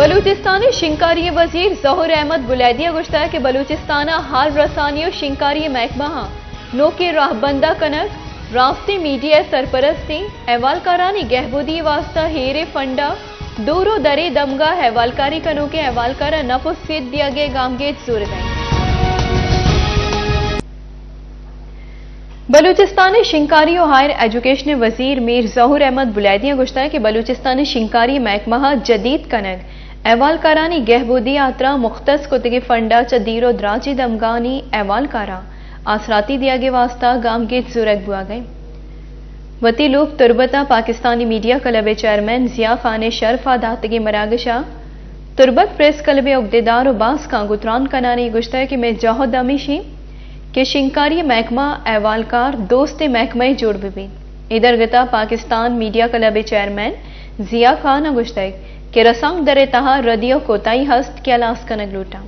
बलूचिस्तानी शिंकारी वजीर ज़हूर अहमद बुलैदिया गुश्ता कि बलूचिस्ताना हाल रसानी और शिंकारी महकमा नो के राहबंदा कनक रास्ते मीडिया सरपरस्ती अहवालकारानी गहबूदी वास्ता हेरे फंडा दूरो दरे दमगा अहवालकारी कनो के अहवालकारा नफुसिद दिया गए गामगेज जोर गए। बलूचिस्तानी शिंकारी और हायर एजुकेशन वजीर मीर ज़हूर अहमद बुलैदिया गुश्ता कि बलूचिस्तानी शिंकारी महकमा जदीद कनक अहवालकारानी गहबूदी आतरा मुख्तस कुतगे फंडा चदीरो द्राजी दमगानी अहवालकारा आसराती दिया गे वास्ता गामगेज जुरग बुआ गए। वती लूप तुरबता Pakistani media club chairman Zia Khan शरफा दातगी मरागशा तुरबत प्रेस क्लब उगदेदार और बास का गुतरान कनानी गुश्ता कि मैं जहो दमिशी कि शिंकारी महकमा अहवालकार दोस्त महकमे जोड़ भी इधर गता Pakistan media club chairman Zia Khan गुश्ता कि रसंग दरे तहा रदियो कोताई हस्त के अलास कनक लूटा।